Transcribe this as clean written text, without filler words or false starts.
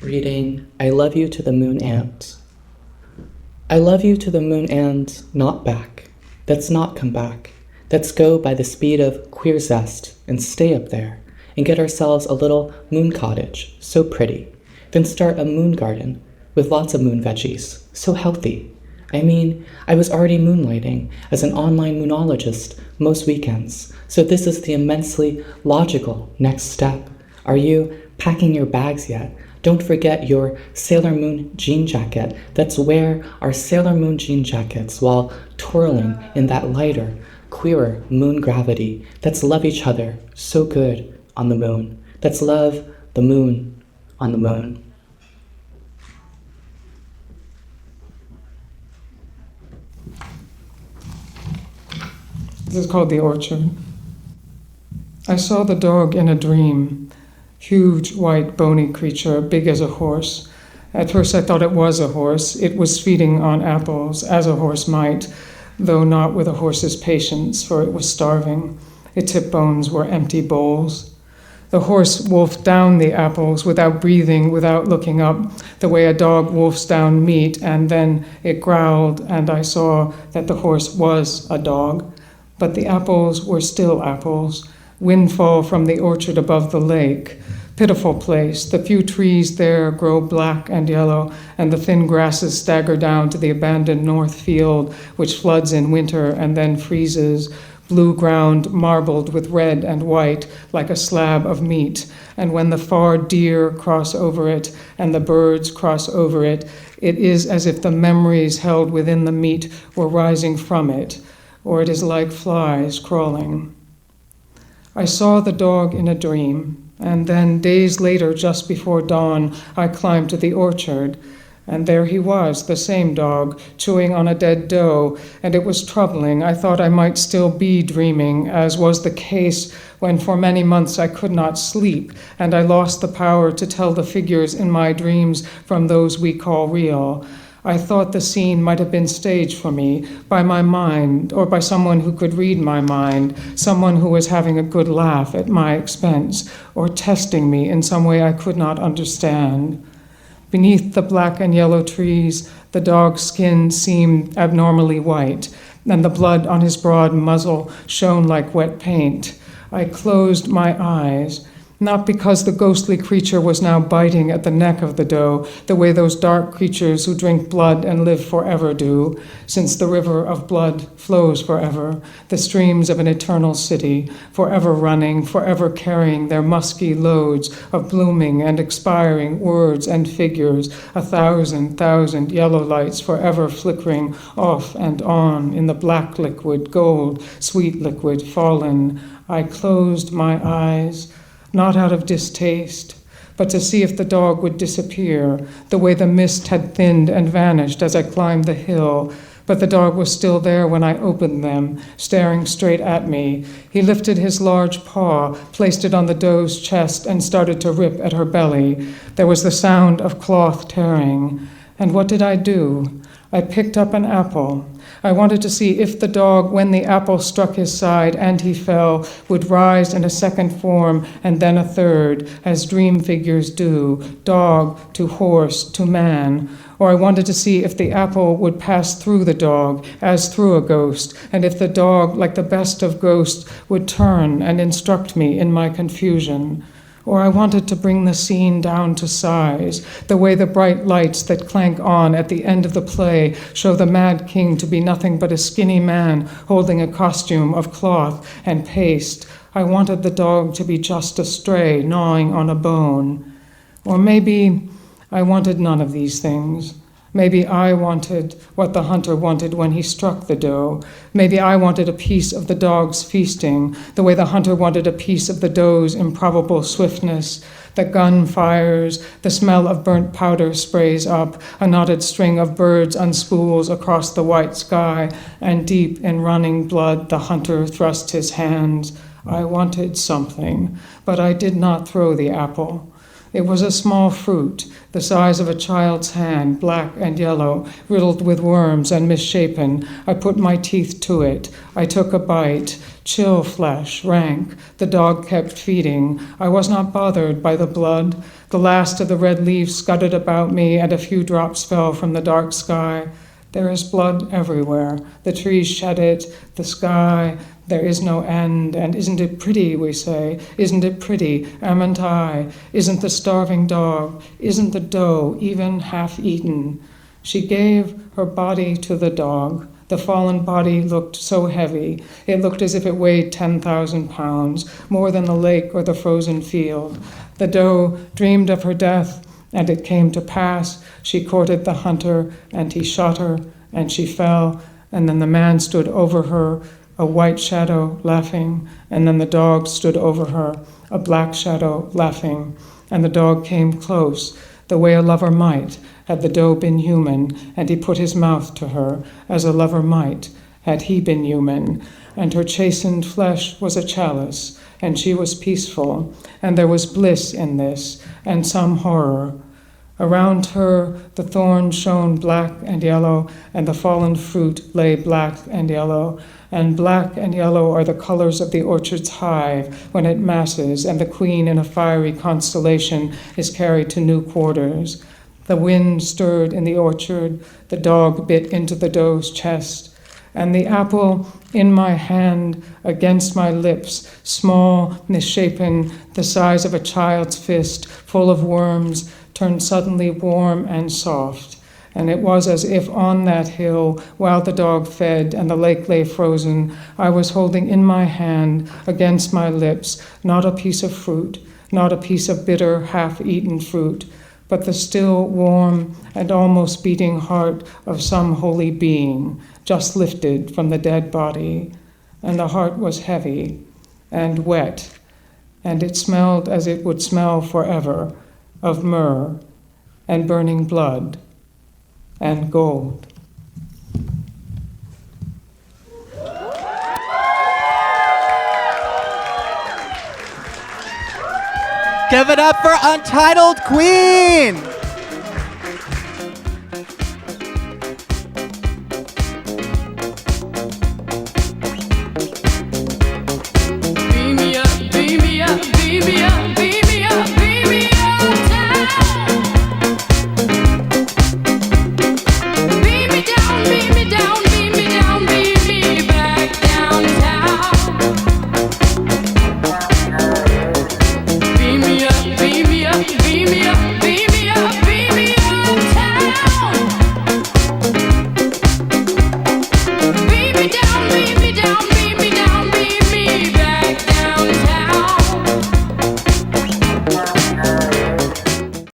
Reading I Love You to the Moon and. I love you to the moon and not back. Let's not come back. Let's go by the speed of queer zest and stay up there and get ourselves a little moon cottage, so pretty. Then start a moon garden with lots of moon veggies, so healthy. I mean, I was already moonlighting as an online moonologist most weekends, so this is the immensely logical next step. Are you packing your bags yet? Don't forget your Sailor Moon jean jacket. Let's wear our Sailor Moon jean jackets while twirling in that lighter, queerer moon gravity. Let's love each other so good on the moon. Let's love the moon on the moon. This is called The Orchard. I saw the dog in a dream. Huge, white, bony creature, big as a horse. At first I thought it was a horse. It was feeding on apples, as a horse might, though not with a horse's patience, for it was starving. Its hip bones were empty bowls. The horse wolfed down the apples without breathing, without looking up, the way a dog wolfs down meat, and then it growled, and I saw that the horse was a dog. But the apples were still apples. Windfall from the orchard above the lake. Pitiful place. The few trees there grow black and yellow, and the thin grasses stagger down to the abandoned north field, which floods in winter and then freezes. Blue ground marbled with red and white, like a slab of meat. And when the far deer cross over it, and the birds cross over it, it is as if the memories held within the meat were rising from it, or it is like flies crawling. I saw the dog in a dream, and then days later, just before dawn, I climbed to the orchard, and there he was, the same dog, chewing on a dead doe, and it was troubling. I thought I might still be dreaming, as was the case when for many months I could not sleep, and I lost the power to tell the figures in my dreams from those we call real. I thought the scene might have been staged for me by my mind, or by someone who could read my mind, someone who was having a good laugh at my expense, or testing me in some way I could not understand. Beneath the black and yellow trees, the dog's skin seemed abnormally white, and the blood on his broad muzzle shone like wet paint. I closed my eyes. Not because the ghostly creature was now biting at the neck of the doe, the way those dark creatures who drink blood and live forever do, since the river of blood flows forever, the streams of an eternal city, forever running, forever carrying their musky loads of blooming and expiring words and figures, 1,000,000 yellow lights forever flickering off and on in the black liquid, gold, sweet liquid fallen. I closed my eyes, not out of distaste, but to see if the dog would disappear, the way the mist had thinned and vanished as I climbed the hill. But the dog was still there when I opened them, staring straight at me. He lifted his large paw, placed it on the doe's chest, and started to rip at her belly. There was the sound of cloth tearing. And what did I do? I picked up an apple. I wanted to see if the dog, when the apple struck his side and he fell, would rise in a second form and then a third, as dream figures do, dog to horse to man. Or I wanted to see if the apple would pass through the dog, as through a ghost, and if the dog, like the best of ghosts, would turn and instruct me in my confusion. Or I wanted to bring the scene down to size, the way the bright lights that clank on at the end of the play show the mad king to be nothing but a skinny man holding a costume of cloth and paste. I wanted the dog to be just a stray gnawing on a bone. Or maybe I wanted none of these things. Maybe I wanted what the hunter wanted when he struck the doe. Maybe I wanted a piece of the dog's feasting, the way the hunter wanted a piece of the doe's improbable swiftness. The gun fires, the smell of burnt powder sprays up, a knotted string of birds unspools across the white sky, and deep in running blood the hunter thrust his hands. I wanted something, but I did not throw the apple. It was a small fruit, the size of a child's hand, black and yellow, riddled with worms and misshapen. I put my teeth to it. I took a bite. Chill flesh, rank. The dog kept feeding. I was not bothered by the blood. The last of the red leaves scudded about me, and a few drops fell from the dark sky. There is blood everywhere. The trees shed it, the sky. There is no end, and isn't it pretty, we say? Isn't it pretty? Amn't I? Isn't the starving dog? Isn't the doe even half eaten? She gave her body to the dog. The fallen body looked so heavy. It looked as if it weighed 10,000 pounds, more than the lake or the frozen field. The doe dreamed of her death, and it came to pass. She courted the hunter, and he shot her, and she fell, and then the man stood over her, a white shadow, laughing, and then the dog stood over her, a black shadow, laughing, and the dog came close, the way a lover might, had the doe been human, and he put his mouth to her, as a lover might, had he been human, and her chastened flesh was a chalice, and she was peaceful, and there was bliss in this, and some horror. Around her the thorns shone black and yellow, and the fallen fruit lay black and yellow, and black and yellow are the colors of the orchard's hive when it masses, and the queen in a fiery constellation is carried to new quarters. The wind stirred in the orchard, the dog bit into the doe's chest, and the apple in my hand against my lips, small, misshapen, the size of a child's fist, full of worms, turned suddenly warm and soft. And it was as if on that hill, while the dog fed and the lake lay frozen, I was holding in my hand against my lips not a piece of fruit, not a piece of bitter, half-eaten fruit, but the still, warm, and almost beating heart of some holy being, just lifted from the dead body. And the heart was heavy and wet, and it smelled as it would smell forever, of myrrh and burning blood and gold. Give it up for Untitled Queen! Beam me up, beam me up, beam me up, beam me up, beam me uptown. Beam me down, beam me down, beam me down, beam me back downtown. Beam me up, beam me up, beam me up, beam me up, beam me uptown. Beam me down, beam